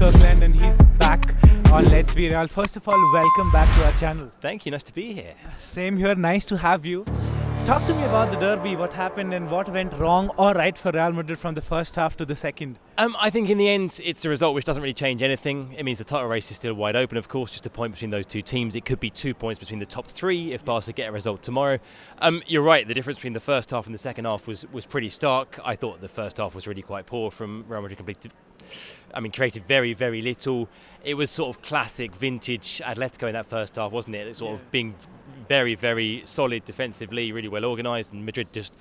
Kirkland and he's back on Let's Be Real. First of all, welcome back to our channel. Thank you, nice to be here. Same here, nice to have you. Talk to me about the derby, what happened and what went wrong or right for Real Madrid from the first half to the second. I think in the end, it's a result which doesn't really change anything. It means the title race is still wide open, of course, just a point between those two teams. It could be 2 points between the top three if Barca get a result tomorrow. You're right, the difference between the first half and the second half was pretty stark. I thought the first half was really quite poor from Real Madrid. Created very, very little. It was sort of classic vintage Atletico in that first half, wasn't it? It's sort of being very, very solid defensively, really well organised, and Madrid just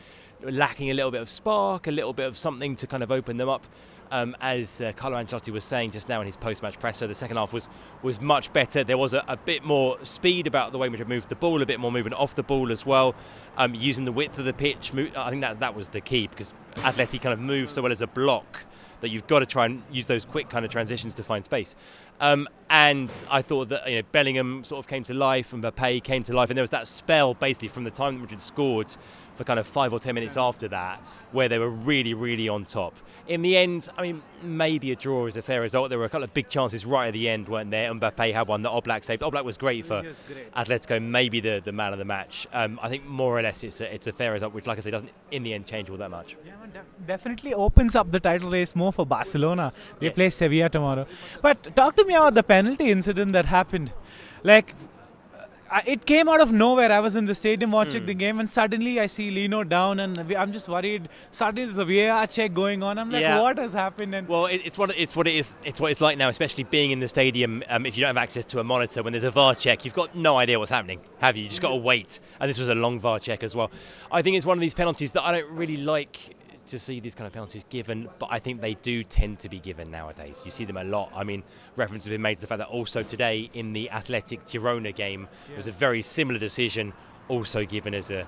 lacking a little bit of spark, a little bit of something to kind of open them up. As Carlo Ancelotti was saying just now in his post-match presser, the second half was much better. There was a bit more speed about the way Madrid moved the ball, a bit more movement off the ball as well, using the width of the pitch. I think that was the key, because Atleti kind of moves so well as a block that you've got to try and use those quick kind of transitions to find space. And I thought that Bellingham sort of came to life, and Mbappe came to life, and there was that spell basically from the time that Madrid scored for kind of 5 or 10 minutes after that, where they were really, really on top. In the end, maybe a draw is a fair result. There were a couple of big chances right at the end, weren't there? Mbappe had one that Oblak saved. Oblak was great for Atletico, maybe the man of the match. I think more or less it's a fair result, which, like I say, doesn't in the end change all that much. Yeah, definitely opens up the title race more for Barcelona. They play Sevilla tomorrow. But talk to me about the penalty incident that happened. It came out of nowhere. I was in the stadium watching the game, and suddenly I see Lino down, and I'm just worried. Suddenly there's a VAR check going on. I'm like, what has happened? And well, it's what it is. It's what it's like now, especially being in the stadium. If you don't have access to a monitor when there's a VAR check, you've got no idea what's happening, have you? You just got to wait. And this was a long VAR check as well. I think it's one of these penalties that I don't really like to see these kind of penalties given, but I think they do tend to be given nowadays. You see them a lot. Reference has been made to the fact that also today in the Athletic Girona game was a very similar decision also given as a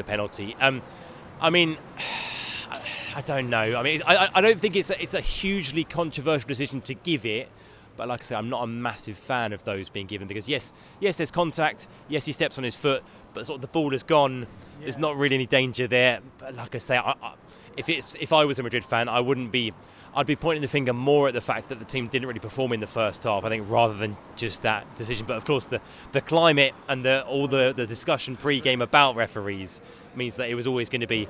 penalty. I don't know. I don't think it's a hugely controversial decision to give it, but like I say, I'm not a massive fan of those being given, because yes, there's contact. Yes, he steps on his foot, but sort of the ball is gone. Yeah. There's not really any danger there. But like I say, if I was a Madrid fan, I'd be pointing the finger more at the fact that the team didn't really perform in the first half, I think, rather than just that decision. But of course, the climate and all the discussion pre-game about referees means that it was always going to be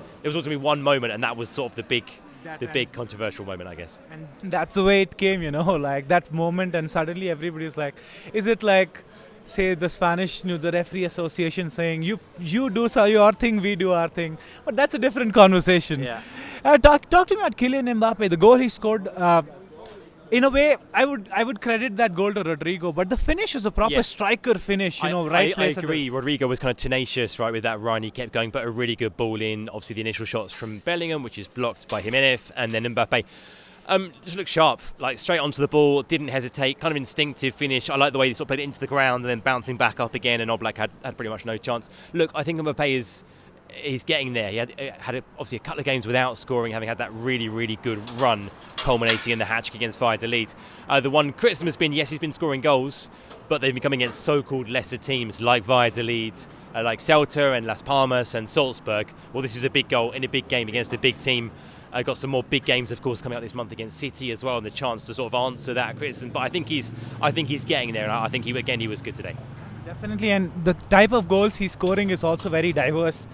one moment, and that was sort of the big controversial moment, I guess. And that's the way it came, like that moment, and suddenly everybody's like, is it like, say, the Spanish, the referee association saying, you do your thing, we do our thing. But that's a different conversation. Yeah. Talk to me about Kylian Mbappe, the goal he scored. In a way, I would credit that goal to Rodrigo, but the finish was a proper striker finish, right place. I agree. Rodrigo was kind of tenacious, right, with that run. He kept going, but a really good ball in. Obviously, the initial shots from Bellingham, which is blocked by Jimenez, and then Mbappe. Just looked sharp, like straight onto the ball, didn't hesitate, kind of instinctive finish. I like the way he sort of played it into the ground and then bouncing back up again, and Oblak had pretty much no chance. Look, I think Mbappe he's getting there. He had obviously a couple of games without scoring, having had that really, really good run culminating in the hat-trick against Valladolid. The one criticism has been, yes, he's been scoring goals, but they've been coming against so-called lesser teams like Valladolid, like Celta and Las Palmas and Salzburg. Well, this is a big goal in a big game against a big team. Got some more big games, of course, coming out this month against City as well, and the chance to sort of answer that criticism. But I think he's getting there, and I think he was good today. Definitely, and the type of goals he's scoring is also very diverse.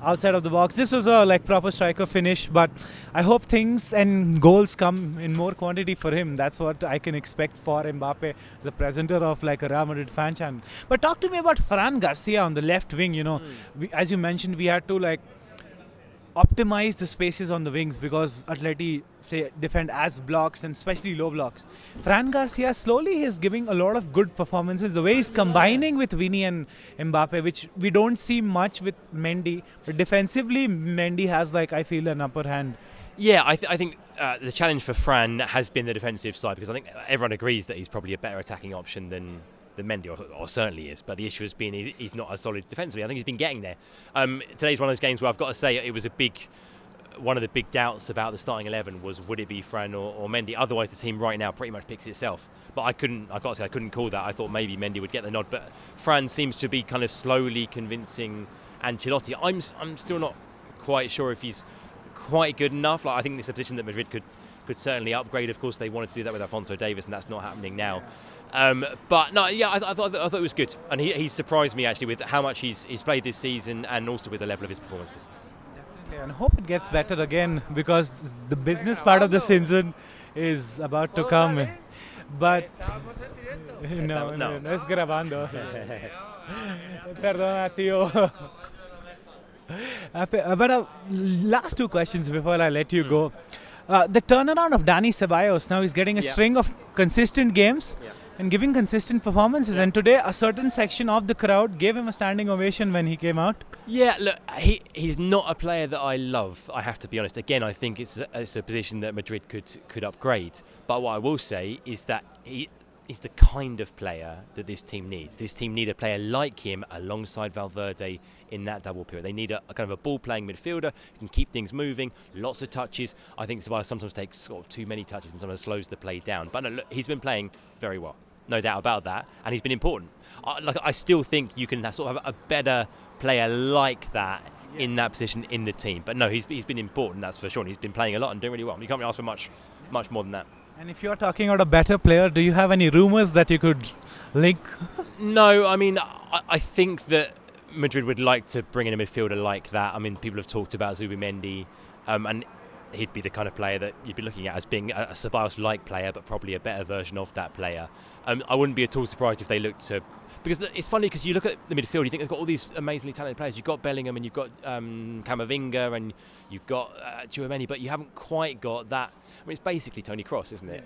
Outside of the box, this was a proper striker finish, but I hope things and goals come in more quantity for him. That's what I can expect for Mbappe as a presenter of a Real Madrid fan channel. But talk to me about Ferran Garcia on the left wing. As you mentioned, we had to optimize the spaces on the wings because Atleti defend as blocks, and especially low blocks. Fran Garcia slowly is giving a lot of good performances. The way he's combining with Vini and Mbappe, which we don't see much with Mendy, but defensively Mendy has I feel an upper hand. Yeah, I think the challenge for Fran has been the defensive side, because I think everyone agrees that he's probably a better attacking option than Mendy, or certainly is, but the issue has been he's not as solid defensively. I think he's been getting there. Today's one of those games where I've got to say it was one of the big doubts about the starting 11 was, would it be Fran or Mendy? Otherwise, the team right now pretty much picks itself. But I couldn't call that. I thought maybe Mendy would get the nod, but Fran seems to be kind of slowly convincing Ancelotti. I'm still not quite sure if he's quite good enough. I think this is a position that Madrid could certainly upgrade. Of course, they wanted to do that with Alphonso Davies, and that's not happening now. But no, yeah, I thought it was good, and he surprised me actually with how much he's played this season, and also with the level of his performances. Definitely, and hope it gets better again, because the business part of the season is about to come. But no es grabando. Perdona, tío. But last two questions before I let you go. The turnaround of Dani Ceballos, now he's getting a string of consistent games and giving consistent performances. And today, a certain section of the crowd gave him a standing ovation when he came out. Yeah, look, he's not a player that I love, I have to be honest. Again, I think it's a position that Madrid could upgrade. But what I will say is that he's the kind of player that this team needs. This team need a player like him alongside Valverde in that double pivot. They need a kind of a ball-playing midfielder who can keep things moving, lots of touches. I think Ceballos sometimes takes sort of too many touches and sometimes slows the play down. But no, look, he's been playing very well, no doubt about that, and he's been important. I still think you can sort of have a better player like that in that position in the team. But no, he's been important, that's for sure. And he's been playing a lot and doing really well. You can't really ask for much more than that. And if you're talking about a better player, do you have any rumours that you could link? No, I mean, I think that Madrid would like to bring in a midfielder like that. I mean, people have talked about Zubimendi, and he'd be the kind of player that you'd be looking at as being a Ceballos-like player, but probably a better version of that player. I wouldn't be at all surprised if they looked to... Because it's funny, because you look at the midfield, you think they've got all these amazingly talented players. You've got Bellingham and you've got Camavinga and you've got Tchouaméni, but you haven't quite got that. I mean, it's basically Toni Kroos, isn't it?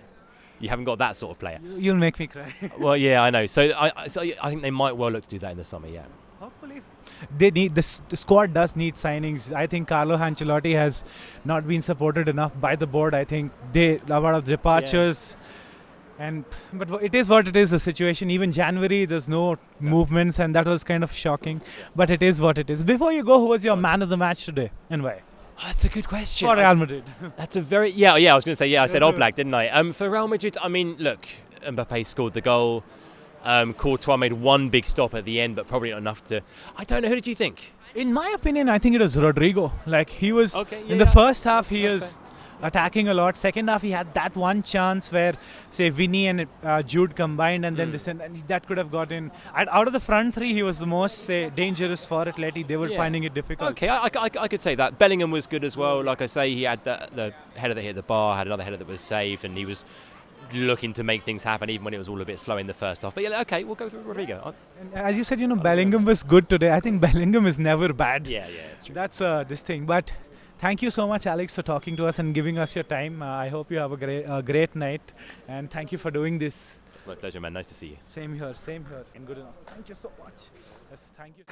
You haven't got that sort of player. You'll make me cry. Well, yeah, I know. So I think they might well look to do that in the summer, yeah. Hopefully. They need the squad does need signings. I think Carlo Ancelotti has not been supported enough by the board. I think a lot of departures. But it is what it is, the situation. Even January, there's no movements, and that was kind of shocking. But it is what it is. Before you go, who was your man of the match today and why? Oh, that's a good question. For Real Madrid. That's a very... Yeah, I was going to say, I said Oblak, didn't I? For Real Madrid, I mean, look, Mbappe scored the goal. Courtois made one big stop at the end, but probably not enough to... I don't know, who did you think? In my opinion, I think it was Rodrigo. Like, he was... in the first half, he was attacking a lot. Second half, he had that one chance where, say, Vinny and Jude combined, and then and that could have gotten... Out of the front three, he was the most, say, dangerous for Atleti. They were finding it difficult. Okay, I could say that. Bellingham was good as well. Like I say, he had the header that hit the bar, had another header that was saved, and he was looking to make things happen even when it was all a bit slow in the first half. But yeah, okay, we'll go through Rodrigo. As you said, Bellingham was good today. I think Bellingham is never bad. Yeah, that's true. That's this thing. But thank you so much, Alex, for talking to us and giving us your time. I hope you have a great night, and thank you for doing this. It's my pleasure, man. Nice to see you. Same here, and good enough. Thank you so much. Yes, thank you.